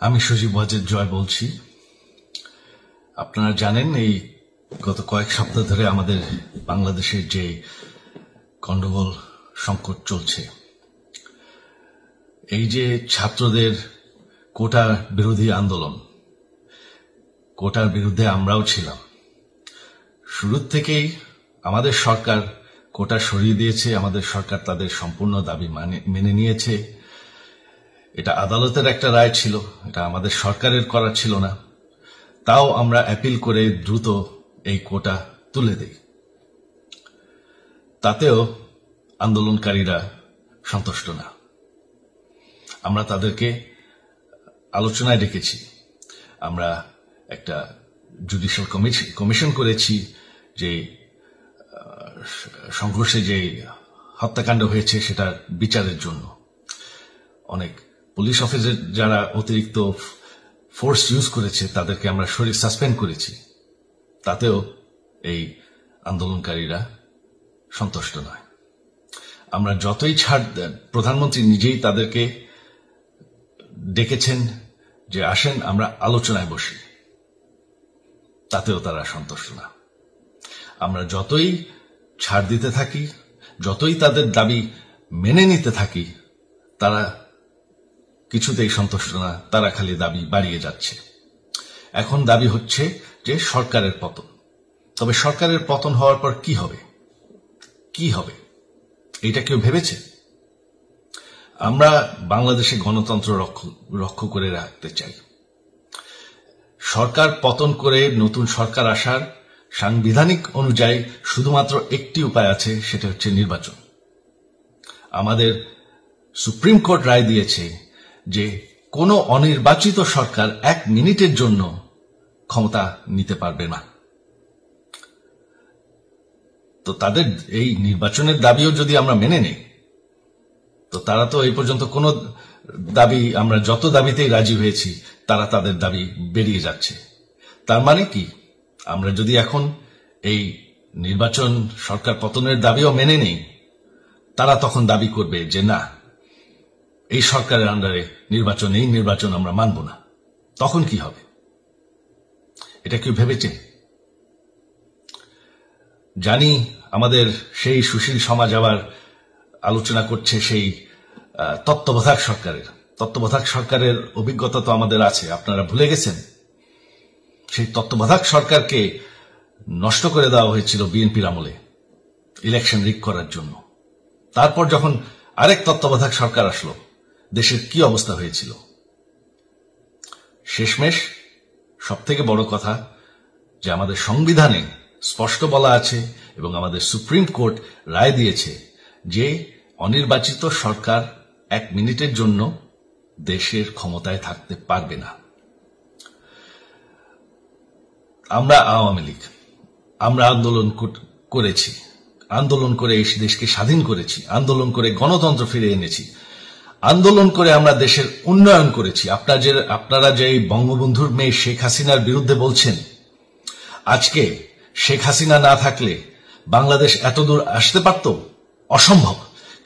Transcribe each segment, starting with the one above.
আমি সজীব ওয়াজেদ জয় বলছি। আপনারা জানেন এই গত কয়েক সপ্তাহ ধরে আমাদের বাংলাদেশের যে গন্ডগোল সংকট চলছে, এই যে ছাত্রদের কোটা বিরোধী আন্দোলন, কোটার বিরুদ্ধে আমরাও ছিলাম। শুরু থেকেই আমাদের সরকার কোটা সরিয়ে দিয়েছে, আমাদের সরকার তাদের সম্পূর্ণ দাবি মেনে নিয়েছে। এটা আদালতের একটা রায় ছিল, এটা আমাদের সরকারের করা ছিল না। তাও আমরা অ্যাপিল করে দ্রুত এই কোটা তুলে দেই। তাতেও আন্দোলনকারীরা সন্তুষ্ট না। আমরা তাদেরকে আলোচনায় ডেকেছি, আমরা একটা জুডিশিয়াল কমিশন করেছি যে সংঘর্ষে যে হত্যাকাণ্ড হয়েছে সেটার বিচারের জন্য। অনেক পুলিশ অফিসার যারা অতিরিক্ত ফোর্স ইউজ করেছে তাদেরকে আমরা সাসপেন্ড করেছি। তাতেও এই আন্দোলনকারীরা সন্তুষ্ট নয়। আমরা যতই ছাড় দেন, প্রধানমন্ত্রী নিজেই তাদেরকে ডেকেছেন যে আসেন আমরা আলোচনায় বসি, তাতেও তারা সন্তুষ্ট না। আমরা যতই ছাড় দিতে থাকি, যতই তাদের দাবি মেনে নিতে থাকি, তারা কিছুতেই সন্তুষ্ট না, তারা খালি দাবি বাড়িয়ে যাচ্ছে। এখন দাবি হচ্ছে যে সরকারের পতন। তবে সরকারের পতন হওয়ার পর কি হবে, কি হবে এটা কেউ ভেবেছে? আমরা বাংলাদেশে গণতন্ত্র রক্ষা করে রাখতে চাই। সরকার পতন করে নতুন সরকার আসার সাংবিধানিক অনুযায়ী শুধুমাত্র একটি উপায় আছে, সেটা হচ্ছে নির্বাচন। আমাদের সুপ্রিম কোর্ট রায় দিয়েছে যে কোনো অনির্বাচিত সরকার 1 মিনিটের জন্য ক্ষমতা নিতে পারবে না। তো তাদের এই নির্বাচনের দাবিও যদি আমরা মেনে নেই, তো তারা তো এই পর্যন্ত কোনো দাবি, আমরা যত দাবিতেই রাজি হয়েছি তারা তাদের দাবি বেরিয়ে যাচ্ছে। তার মানে কি, আমরা যদি এখন এই নির্বাচন সরকার পতনের দাবিও মেনে নেই, তারা তখন দাবি করবে যে না, এই সরকারের আন্ডারে নির্বাচন, এই নির্বাচন আমরা মানব না। তখন কি হবে এটা কেউ ভেবেছে? জানি আমাদের সেই সুশীল সমাজ আবার আলোচনা করছে সেই তত্ত্বাবধায়ক সরকারের অভিজ্ঞতা তো আমাদের আছে। আপনারা ভুলে গেছেন সেই তত্ত্বাবধায়ক সরকারকে নষ্ট করে দেওয়া হয়েছিল বিএনপির আমলে ইলেকশন রিগ করার জন্য। তারপর যখন আরেক তত্ত্বাবধায়ক সরকার আসলো, দেশের কি অবস্থা হয়েছিল। শেষমেশ সবথেকে বড় কথা যে আমাদের সংবিধানে স্পষ্ট বলা আছে এবং আমাদের সুপ্রিম কোর্ট রায় দিয়েছে যে অনির্বাচিত সরকার 1 মিনিটের জন্য দেশের ক্ষমতায় থাকতে পারবে না। আমরা আওয়ামী লীগ, আমরা আন্দোলন করেছি, আন্দোলন করে এই দেশকে স্বাধীন করেছি, আন্দোলন করে গণতন্ত্র ফিরে এনেছি, আন্দোলন করে আমরা দেশের উন্নয়ন করেছি। আপনারা যে বঙ্গবন্ধুর মেয়ে শেখ হাসিনার বিরুদ্ধে বলছেন, আজকে শেখ হাসিনা না থাকলে বাংলাদেশ এতদূর আসতে পারত? অসম্ভব।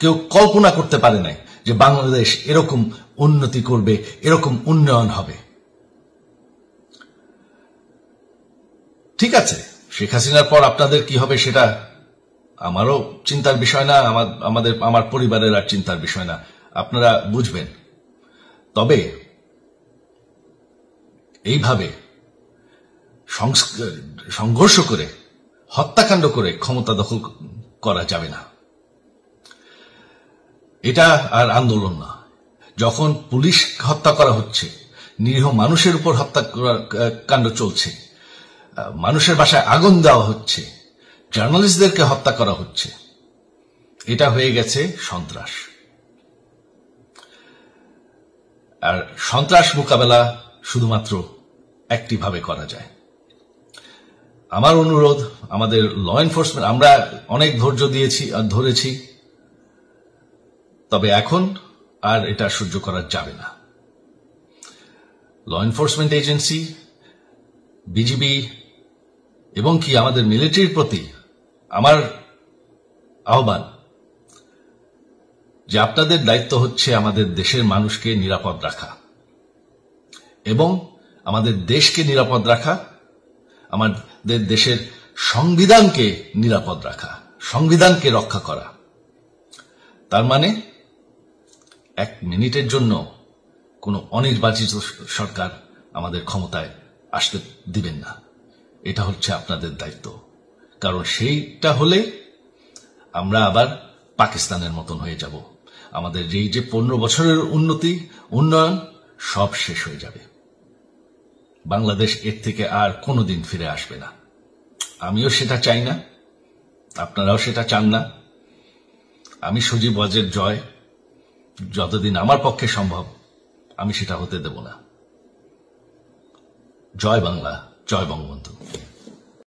কেউ কল্পনা করতে পারে নাই যে বাংলাদেশ এরকম উন্নতি করবে, এরকম উন্নয়ন হবে। ঠিক আছে, শেখ হাসিনার পর আপনাদের কি হবে সেটা আমারও চিন্তার বিষয় না, আমার পরিবারের আর চিন্তার বিষয় না, আপনারা বুঝবেন। তবে এইভাবে সংঘর্ষ করে, হত্যাকাণ্ড করে ক্ষমতা দখল করা যাবে না। এটা আর আন্দোলন না। যখন পুলিশ হত্যা করা হচ্ছে, নিরীহ মানুষের উপর হত্যাকাণ্ড চলছে, মানুষের বাসায় আগুন দেওয়া হচ্ছে, জার্নালিস্টদেরকে হত্যা করা হচ্ছে, এটা হয়ে গেছে সন্ত্রাস। আর সন্ত্রাস মোকাবেলা শুধুমাত্র একটি ভাবে করা যায়। আমার অনুরোধ, আমাদের ল এনফোর্সমেন্ট, আমরা অনেক ধৈর্য ধরেছি, তবে এখন আর এটা সহ্য করা যাবে না। ল এনফোর্সমেন্ট এজেন্সি, বিজিবি এবং কি আমাদের মিলিটারির প্রতি আমার আহ্বান যে আপনাদের দায়িত্ব হচ্ছে আমাদের দেশের মানুষকে নিরাপদ রাখা। এবং আমাদের দেশকে নিরাপদ রাখা, আমাদের দেশের সংবিধানকে নিরাপদ রাখা, সংবিধানকে রক্ষা করা। তার মানে 1 মিনিটের জন্য কোনো অনির্বাচিত সরকার আমাদের ক্ষমতায় আসতে দিবেন না। এটা হচ্ছে আপনাদের দায়িত্ব, কারণ সেইটা হলে আমরা আবার পাকিস্তানের মতন হয়ে যাব। আমাদের এই যে 15 বছরের উন্নয়ন সব শেষ হয়ে যাবে। বাংলাদেশ এর থেকে আর কোনোদিন ফিরে আসবে না। আমিও সেটা চাই না, আপনারাও সেটা চান না। আমি সজীব ওয়াজের জয় যতদিন আমার পক্ষে সম্ভব আমি সেটা হতে দেব না। জয় বাংলা, জয় বঙ্গবন্ধু।